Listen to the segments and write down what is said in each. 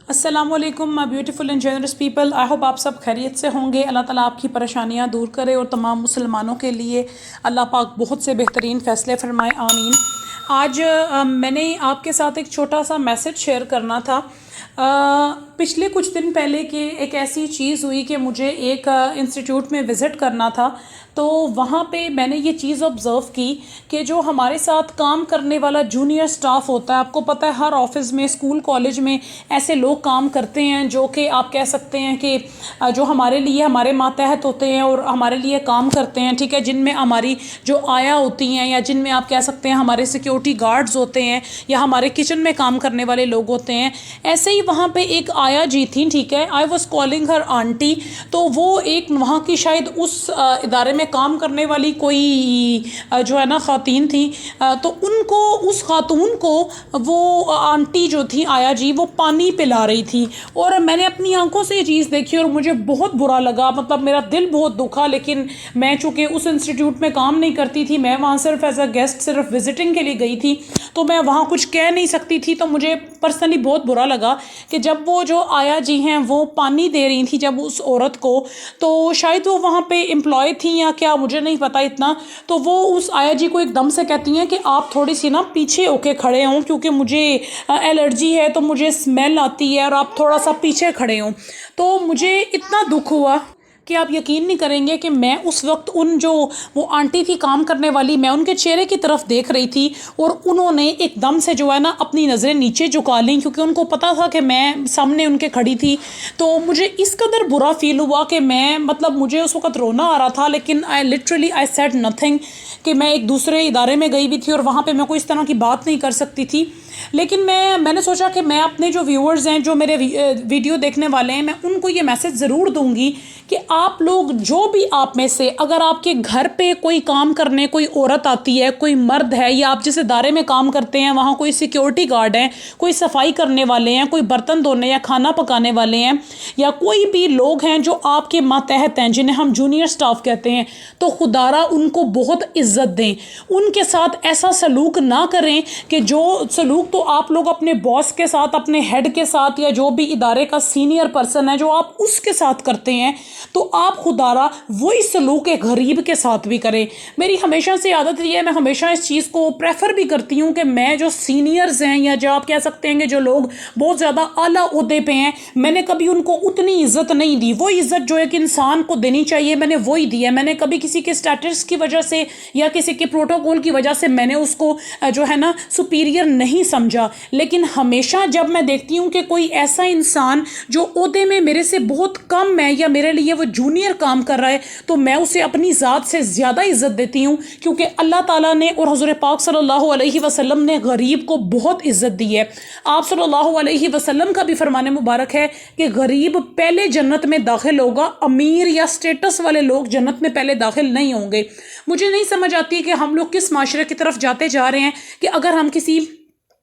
السلام علیکم my beautiful and generous people, I hope آپ سب خیریت سے ہوں گے۔ اللہ تعالیٰ آپ کی پریشانیاں دور کرے اور تمام مسلمانوں کے لیے اللہ پاک بہت سے بہترین فیصلے فرمائے، آمین۔ آج میں نے آپ کے ساتھ ایک چھوٹا سا میسج شیئر کرنا تھا۔ پچھلے کچھ دن پہلے کہ ایک ایسی چیز ہوئی کہ مجھے ایک انسٹیٹیوٹ میں وزٹ کرنا تھا، تو وہاں پہ میں نے یہ چیز آبزرو کی کہ جو ہمارے ساتھ کام کرنے والا جونیئر سٹاف ہوتا ہے، آپ کو پتہ ہے ہر آفس میں، اسکول، کالج میں ایسے لوگ کام کرتے ہیں جو کہ آپ کہہ سکتے ہیں کہ جو ہمارے لیے ہمارے ماتحت ہوتے ہیں اور ہمارے لیے کام کرتے ہیں، ٹھیک ہے، جن میں ہماری جو آیا ہوتی ہیں یا جن میں آپ کہہ سکتے ہیں ہمارے سیکیورٹی گارڈز ہوتے ہیں یا ہمارے کچن میں کام کرنے والے لوگ ہوتے ہیں۔ ایسے ہی وہاں پہ ایک آیا جی تھیں، ٹھیک ہے، I was calling Hare aunty, تو وہ ایک وہاں کی شاید اس ادارے میں کام کرنے والی کوئی جو ہے نا خواتین تھیں، تو ان کو اس خاتون کو وہ آنٹی جو تھی آیا جی وہ پانی پلا رہی تھی، اور میں نے اپنی آنکھوں سے یہ چیز دیکھی اور مجھے بہت برا لگا، مطلب میرا دل بہت دکھا۔ لیکن میں چونکہ اس انسٹیٹیوٹ میں کام نہیں کرتی تھی، میں وہاں صرف ایز اے گیسٹ صرف وزٹنگ کے لیے گئی تھی، تو میں وہاں کچھ کہہ نہیں سکتی تھی، تو مجھے پرسنلی بہت برا لگا کہ جب وہ جو آیا جی ہیں وہ پانی دے رہی تھی جب اس عورت کو، تو شاید وہ وہاں پہ امپلائی تھیں یا کیا، مجھے نہیں پتا اتنا، تو وہ اس آیا جی کو ایک دم سے کہتی ہیں کہ آپ تھوڑی سی نا پیچھے ہو کے کھڑے ہوں کیونکہ مجھے الرجی ہے، تو مجھے اسمیل آتی ہے، اور آپ تھوڑا سا پیچھے کھڑے ہوں۔ تو مجھے اتنا دکھ ہوا کہ آپ یقین نہیں کریں گے کہ میں اس وقت ان جو وہ آنٹی تھی کام کرنے والی، میں ان کے چہرے کی طرف دیکھ رہی تھی، اور انہوں نے ایک دم سے جو ہے نا اپنی نظریں نیچے جھکا لیں کیونکہ ان کو پتا تھا کہ میں سامنے ان کے کھڑی تھی۔ تو مجھے اس قدر برا فیل ہوا کہ میں مطلب مجھے اس وقت رونا آ رہا تھا، لیکن آئی سیڈ نتھنگ، کہ میں ایک دوسرے ادارے میں گئی بھی تھی اور وہاں پہ میں کوئی اس طرح کی بات نہیں کر سکتی تھی۔ لیکن میں نے سوچا کہ میں اپنے جو ویورز ہیں، جو میرے ویڈیو دیکھنے والے ہیں، میں ان کو یہ میسج ضرور دوں گی کہ آپ لوگ جو بھی آپ میں سے اگر آپ کے گھر پہ کوئی کام کرنے کوئی عورت آتی ہے، کوئی مرد ہے، یا آپ جس ادارے میں کام کرتے ہیں وہاں کوئی سیکیورٹی گارڈ ہیں، کوئی صفائی کرنے والے ہیں، کوئی برتن دھونے یا کھانا پکانے والے ہیں، یا کوئی بھی لوگ ہیں جو آپ کے ماتحت ہیں جنہیں ہم جونیئر سٹاف کہتے ہیں، تو خدا را ان کو بہت عزت دیں، ان کے ساتھ ایسا سلوک نہ کریں کہ جو سلوک تو آپ لوگ اپنے باس کے ساتھ، اپنے ہیڈ کے ساتھ، یا جو بھی ادارے کا سینئر پرسن ہے جو آپ اس کے ساتھ کرتے ہیں، تو آپ خدا را وہی سلوک ایک غریب کے ساتھ بھی کریں۔ میری ہمیشہ سے عادت رہی ہے، میں ہمیشہ اس چیز کو پریفر بھی کرتی ہوں کہ میں جو سینئرز ہیں یا جو آپ کہہ سکتے ہیں کہ جو لوگ بہت زیادہ اعلیٰ عہدے پہ ہیں، میں نے کبھی ان کو اتنی عزت نہیں دی۔ وہ عزت جو ایک انسان کو دینی چاہیے میں نے وہی دی ہے۔ میں نے کبھی کسی کے سٹیٹس کی وجہ سے یا کسی کے پروٹوکول کی وجہ سے میں نے اس کو جو ہے نا سپیریئر نہیں سمجھا، لیکن ہمیشہ جب میں دیکھتی ہوں کہ کوئی ایسا انسان جو عہدے میں میرے سے بہت کم ہے یا میرے لیے وہ جونیئر کام کر رہا ہے، تو میں اسے اپنی ذات سے زیادہ عزت دیتی ہوں، کیونکہ اللہ تعالیٰ نے اور حضور پاک صلی اللہ علیہ وسلم نے غریب کو بہت عزت دی ہے۔ آپ صلی اللہ علیہ وسلم کا بھی فرمان مبارک ہے کہ غریب پہلے جنت میں داخل ہوگا، امیر یا سٹیٹس والے لوگ جنت میں پہلے داخل نہیں ہوں گے۔ مجھے نہیں سمجھ آتی کہ ہم لوگ کس معاشرے کی طرف جاتے جا رہے ہیں کہ اگر ہم کسی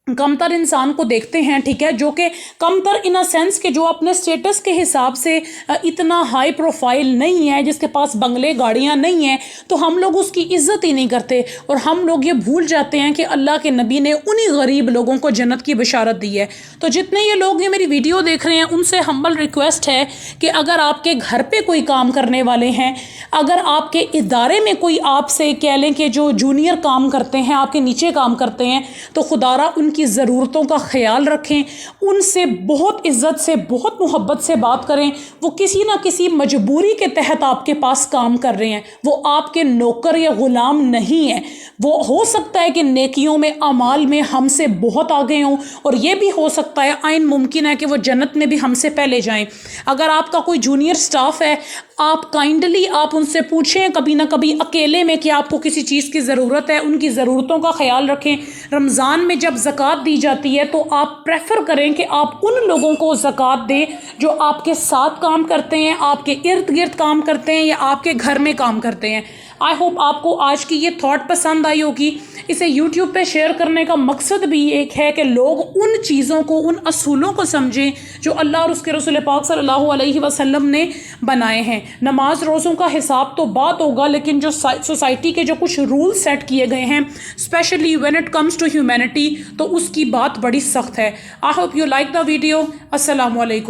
کمتر انسان کو دیکھتے ہیں، ٹھیک ہے، جو کہ کمتر ان اے سینس کہ جو اپنے سٹیٹس کے حساب سے اتنا ہائی پروفائل نہیں ہے، جس کے پاس بنگلے گاڑیاں نہیں ہیں، تو ہم لوگ اس کی عزت ہی نہیں کرتے، اور ہم لوگ یہ بھول جاتے ہیں کہ اللہ کے نبی نے انہی غریب لوگوں کو جنت کی بشارت دی ہے۔ تو جتنے یہ لوگ یہ میری ویڈیو دیکھ رہے ہیں ان سے ہمبل ریکویسٹ ہے کہ اگر آپ کے گھر پہ کوئی کام کرنے والے ہیں، اگر آپ کے ادارے میں کوئی آپ سے کہہ لیں کہ جو جونیئر کام کرتے ہیں، آپ کے نیچے کام کرتے ہیں، تو خدا را ان کی ضرورتوں کا خیال رکھیں، ان سے بہت عزت سے بہت محبت سے بات کریں۔ وہ کسی نہ کسی مجبوری کے تحت آپ کے پاس کام کر رہے ہیں، وہ آپ کے نوکر یا غلام نہیں ہیں۔ وہ ہو سکتا ہے کہ نیکیوں میں، اعمال میں ہم سے بہت آگے ہوں، اور یہ بھی ہو سکتا ہے، عین ممکن ہے کہ وہ جنت میں بھی ہم سے پہلے جائیں۔ اگر آپ کا کوئی جونیئر سٹاف ہے، آپ کائنڈلی آپ ان سے پوچھیں کبھی نہ کبھی اکیلے میں کہ آپ کو کسی چیز کی ضرورت ہے، ان کی ضرورتوں کا خیال رکھیں۔ رمضان میں جب زکوٰۃ دی جاتی ہے تو آپ پریفر کریں کہ آپ ان لوگوں کو زکوٰۃ دیں جو آپ کے ساتھ کام کرتے ہیں، آپ کے ارد گرد کام کرتے ہیں، یا آپ کے گھر میں کام کرتے ہیں۔ آئی ہوپ آپ کو آج کی یہ تھاٹ پسند آئی ہوگی. اسے یوٹیوب پہ شیئر کرنے کا مقصد بھی ایک ہے کہ لوگ ان چیزوں کو، ان اصولوں کو سمجھیں جو اللہ اور اس کے رسول پاک صلی اللہ علیہ وسلم نے بنائے ہیں. نماز روزوں کا حساب تو بات ہوگا، لیکن جو سوسائٹی کے جو کچھ رول سیٹ کیے گئے ہیں specially when it comes to humanity, تو اس کی بات بڑی سخت ہے. I hope you like the video. السلام علیکم.